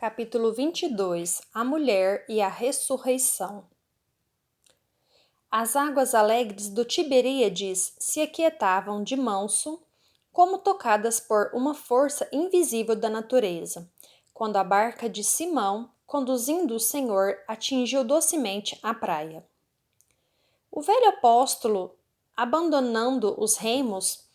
Capítulo 22. A mulher e a ressurreição. As águas alegres do Tiberíades se aquietavam de manso, como tocadas por uma força invisível da natureza, quando a barca de Simão, conduzindo o Senhor, atingiu docemente a praia. O velho apóstolo, abandonando os remos,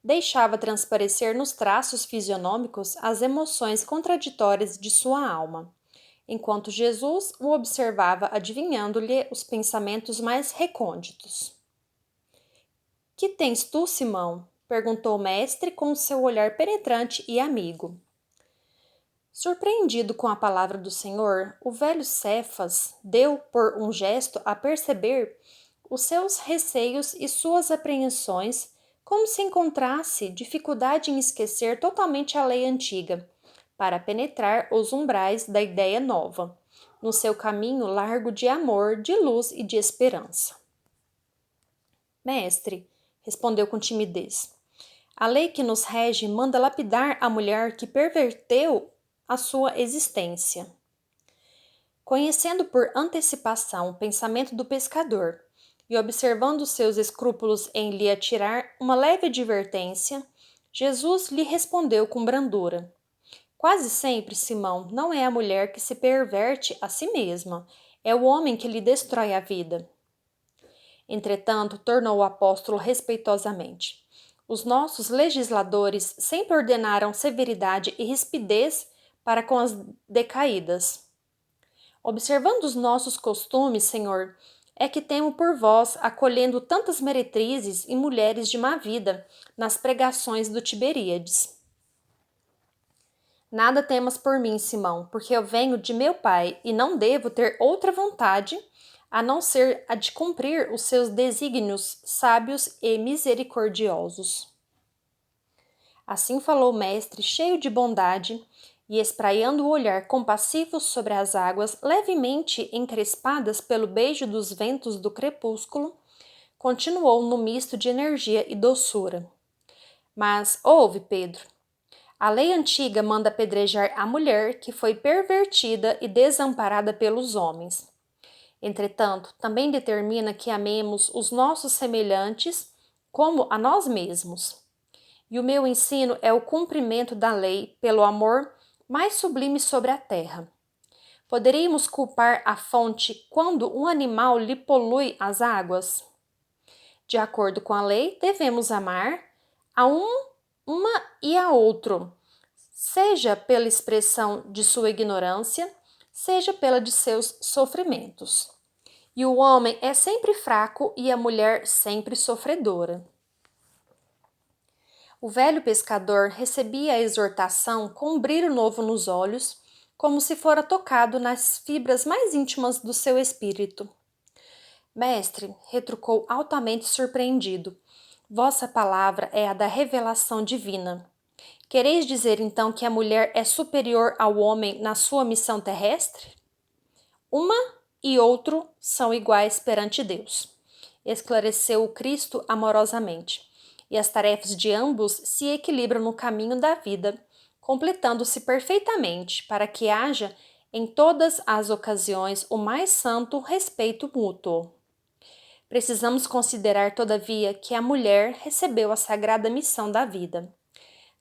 deixava transparecer nos traços fisionômicos as emoções contraditórias de sua alma, enquanto Jesus o observava adivinhando-lhe os pensamentos mais recônditos. Que tens tu, Simão? Perguntou o mestre com seu olhar penetrante e amigo. Surpreendido com a palavra do Senhor, o velho Cefas deu por um gesto a perceber os seus receios e suas apreensões, como se encontrasse dificuldade em esquecer totalmente a lei antiga, para penetrar os umbrais da ideia nova, no seu caminho largo de amor, de luz e de esperança. Mestre, respondeu com timidez, a lei que nos rege manda lapidar a mulher que perverteu a sua existência. Conhecendo por antecipação o pensamento do pescador, e observando seus escrúpulos em lhe atirar uma leve advertência, Jesus lhe respondeu com brandura. Quase sempre, Simão, não é a mulher que se perverte a si mesma, é o homem que lhe destrói a vida. Entretanto, tornou o apóstolo respeitosamente, os nossos legisladores sempre ordenaram severidade e rispidez para com as decaídas. Observando os nossos costumes, Senhor, é que temo por vós acolhendo tantas meretrizes e mulheres de má vida nas pregações do Tiberíades. Nada temas por mim, Simão, porque eu venho de meu pai e não devo ter outra vontade a não ser a de cumprir os seus desígnios sábios e misericordiosos. Assim falou o mestre, cheio de bondade, e espraiando o olhar compassivo sobre as águas levemente encrespadas pelo beijo dos ventos do crepúsculo, continuou no misto de energia e doçura. Mas ouve, Pedro, a lei antiga manda apedrejar a mulher que foi pervertida e desamparada pelos homens. Entretanto, também determina que amemos os nossos semelhantes como a nós mesmos. E o meu ensino é o cumprimento da lei pelo amor mais sublime sobre a terra. Poderíamos culpar a fonte quando um animal lhe polui as águas? De acordo com a lei, devemos amar a uma e a outro, seja pela expressão de sua ignorância, seja pela de seus sofrimentos. E o homem é sempre fraco e a mulher sempre sofredora. O velho pescador recebia a exortação com um brilho novo nos olhos, como se fora tocado nas fibras mais íntimas do seu espírito. Mestre, retrucou altamente surpreendido, vossa palavra é a da revelação divina. Quereis dizer então que a mulher é superior ao homem na sua missão terrestre? Uma e outro são iguais perante Deus, esclareceu o Cristo amorosamente. E as tarefas de ambos se equilibram no caminho da vida, completando-se perfeitamente para que haja em todas as ocasiões o mais santo respeito mútuo. Precisamos considerar, todavia, que a mulher recebeu a sagrada missão da vida.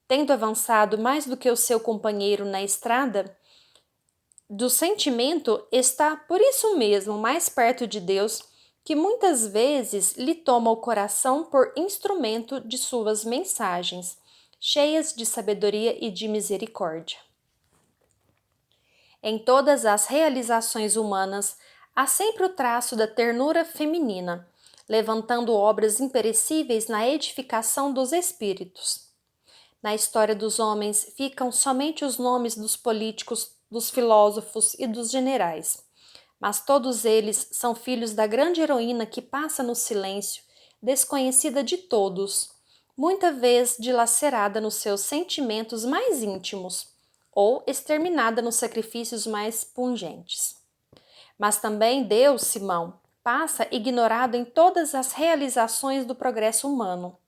Tendo avançado mais do que o seu companheiro na estrada do sentimento, está por isso mesmo mais perto de Deus, que muitas vezes lhe toma o coração por instrumento de suas mensagens, cheias de sabedoria e de misericórdia. Em todas as realizações humanas, há sempre o traço da ternura feminina, levantando obras imperecíveis na edificação dos espíritos. Na história dos homens ficam somente os nomes dos políticos, dos filósofos e dos generais. Mas todos eles são filhos da grande heroína que passa no silêncio, desconhecida de todos, muita vez dilacerada nos seus sentimentos mais íntimos, ou exterminada nos sacrifícios mais pungentes. Mas também Deus, Simão, passa ignorado em todas as realizações do progresso humano.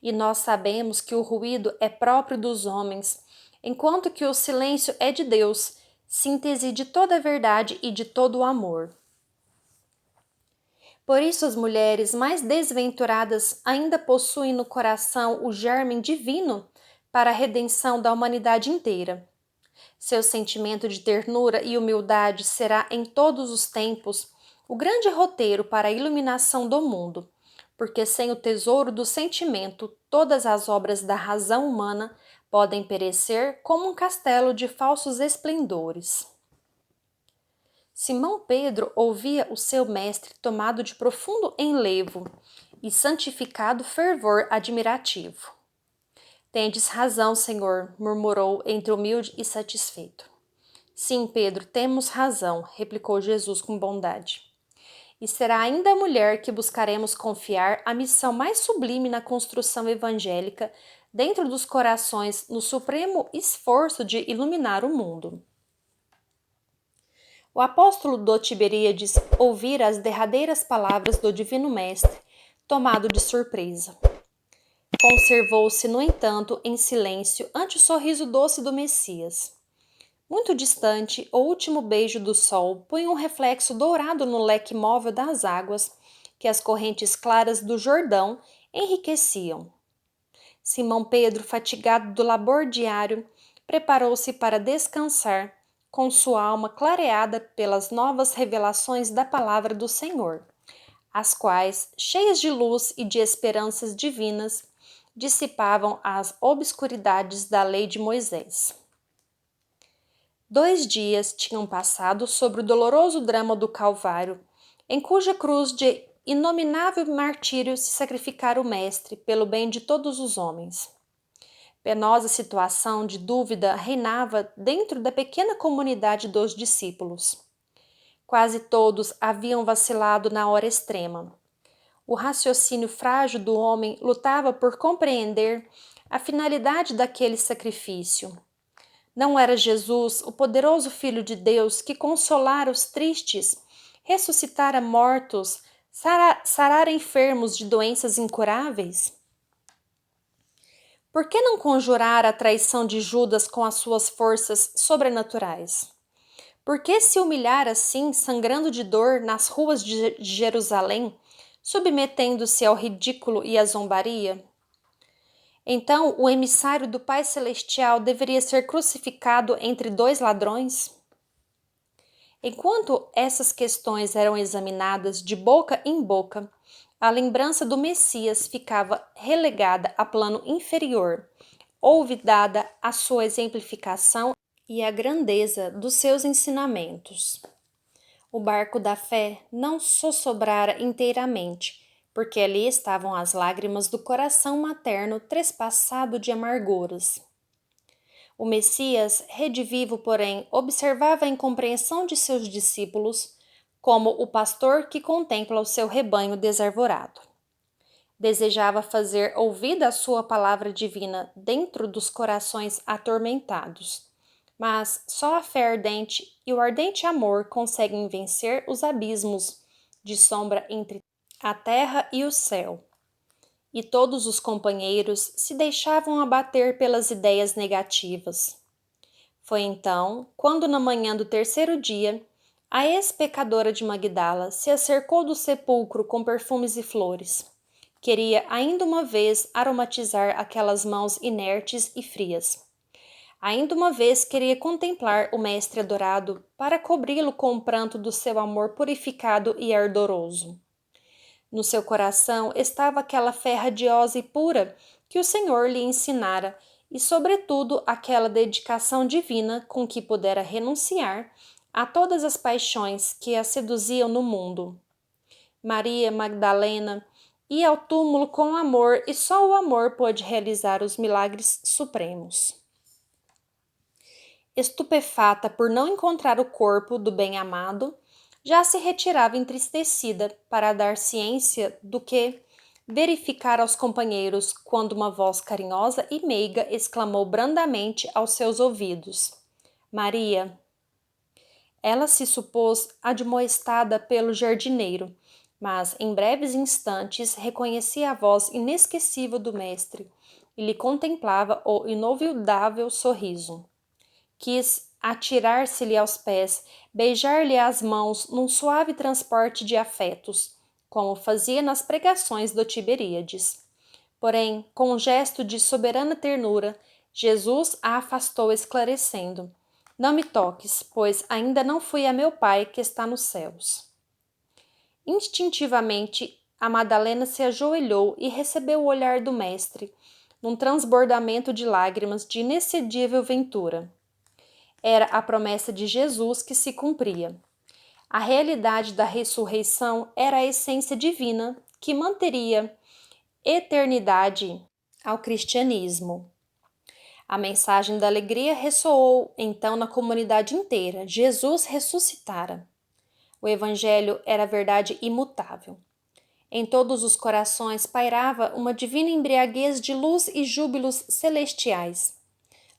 E nós sabemos que o ruído é próprio dos homens, enquanto que o silêncio é de Deus, síntese de toda a verdade e de todo o amor. Por isso, as mulheres mais desventuradas ainda possuem no coração o germe divino para a redenção da humanidade inteira. Seu sentimento de ternura e humildade será em todos os tempos o grande roteiro para a iluminação do mundo, porque sem o tesouro do sentimento, todas as obras da razão humana podem perecer como um castelo de falsos esplendores. Simão Pedro ouvia o seu mestre tomado de profundo enlevo e santificado fervor admirativo. Tendes razão, Senhor, murmurou entre humilde e satisfeito. Sim, Pedro, temos razão, replicou Jesus com bondade. E será ainda a mulher que buscaremos confiar a missão mais sublime na construção evangélica dentro dos corações no supremo esforço de iluminar o mundo. O apóstolo do Tiberíades ouvira as derradeiras palavras do Divino Mestre, tomado de surpresa. Conservou-se, no entanto, em silêncio ante o sorriso doce do Messias. Muito distante, o último beijo do sol punha um reflexo dourado no leque móvel das águas que as correntes claras do Jordão enriqueciam. Simão Pedro, fatigado do labor diário, preparou-se para descansar, com sua alma clareada pelas novas revelações da palavra do Senhor, as quais, cheias de luz e de esperanças divinas, dissipavam as obscuridades da lei de Moisés. 2 dias tinham passado sobre o doloroso drama do Calvário, em cuja cruz de inominável martírio se sacrificara o Mestre pelo bem de todos os homens. Penosa situação de dúvida reinava dentro da pequena comunidade dos discípulos. Quase todos haviam vacilado na hora extrema. O raciocínio frágil do homem lutava por compreender a finalidade daquele sacrifício. Não era Jesus, o poderoso Filho de Deus, que consolara os tristes, ressuscitara mortos, sarara enfermos de doenças incuráveis? Por que não conjurar a traição de Judas com as suas forças sobrenaturais? Por que se humilhar assim, sangrando de dor, nas ruas de Jerusalém, submetendo-se ao ridículo e à zombaria? Então, o emissário do Pai Celestial deveria ser crucificado entre 2 ladrões? Enquanto essas questões eram examinadas de boca em boca, a lembrança do Messias ficava relegada a plano inferior, olvidada a sua exemplificação e a grandeza dos seus ensinamentos. O barco da fé não sossobrara inteiramente, porque ali estavam as lágrimas do coração materno trespassado de amarguras. O Messias, redivivo, porém, observava a incompreensão de seus discípulos como o pastor que contempla o seu rebanho desarvorado. Desejava fazer ouvida a sua palavra divina dentro dos corações atormentados, mas só a fé ardente e o ardente amor conseguem vencer os abismos de sombra entre a terra e o céu. E todos os companheiros se deixavam abater pelas ideias negativas. Foi então, quando na manhã do 3º dia, a ex-pecadora de Magdala se acercou do sepulcro com perfumes e flores. Queria ainda uma vez aromatizar aquelas mãos inertes e frias. Ainda uma vez queria contemplar o Mestre adorado para cobri-lo com o pranto do seu amor purificado e ardoroso. No seu coração estava aquela fé radiosa e pura que o Senhor lhe ensinara e, sobretudo, aquela dedicação divina com que pudera renunciar a todas as paixões que a seduziam no mundo. Maria Magdalena ia ao túmulo com amor e só o amor pôde realizar os milagres supremos. Estupefata por não encontrar o corpo do bem-amado, já se retirava entristecida para dar ciência do que verificar aos companheiros quando uma voz carinhosa e meiga exclamou brandamente aos seus ouvidos: Maria! Ela se supôs admoestada pelo jardineiro, mas em breves instantes reconhecia a voz inesquecível do mestre e lhe contemplava o inolvidável sorriso. Quis atirar-se-lhe aos pés, beijar-lhe as mãos num suave transporte de afetos, como fazia nas pregações do Tiberíades. Porém, com um gesto de soberana ternura, Jesus a afastou, esclarecendo: Não me toques, pois ainda não fui a meu Pai que está nos céus. Instintivamente, a Madalena se ajoelhou e recebeu o olhar do Mestre, num transbordamento de lágrimas de inexcedível ventura. Era a promessa de Jesus que se cumpria. A realidade da ressurreição era a essência divina que manteria eternidade ao cristianismo. A mensagem da alegria ressoou então na comunidade inteira. Jesus ressuscitara. O evangelho era verdade imutável. Em todos os corações pairava uma divina embriaguez de luz e júbilos celestiais.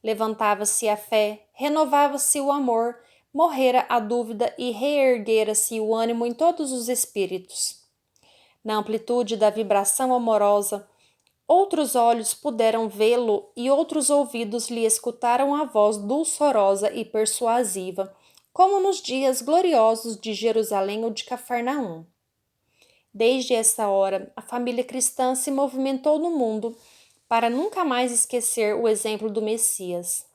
Levantava-se a fé, renovava-se o amor, morrera a dúvida e reerguera-se o ânimo em todos os espíritos. Na amplitude da vibração amorosa, outros olhos puderam vê-lo e outros ouvidos lhe escutaram a voz dulçorosa e persuasiva, como nos dias gloriosos de Jerusalém ou de Cafarnaum. Desde essa hora, a família cristã se movimentou no mundo para nunca mais esquecer o exemplo do Messias.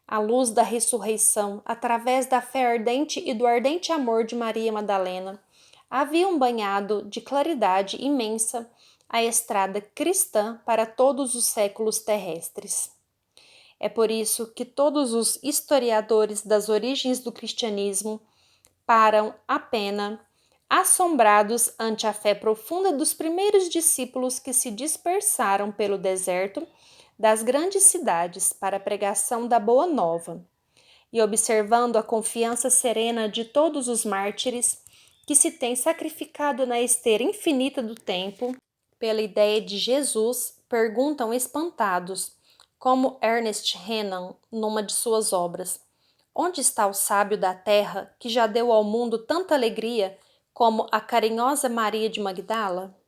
A luz da ressurreição, através da fé ardente e do ardente amor de Maria Madalena, haviam banhado de claridade imensa a estrada cristã para todos os séculos terrestres. É por isso que todos os historiadores das origens do cristianismo param a pena, assombrados ante a fé profunda dos primeiros discípulos que se dispersaram pelo deserto das grandes cidades para a pregação da Boa Nova, e observando a confiança serena de todos os mártires que se têm sacrificado na esteira infinita do tempo pela ideia de Jesus, perguntam espantados, como Ernest Renan numa de suas obras: onde está o sábio da terra que já deu ao mundo tanta alegria como a carinhosa Maria de Magdala?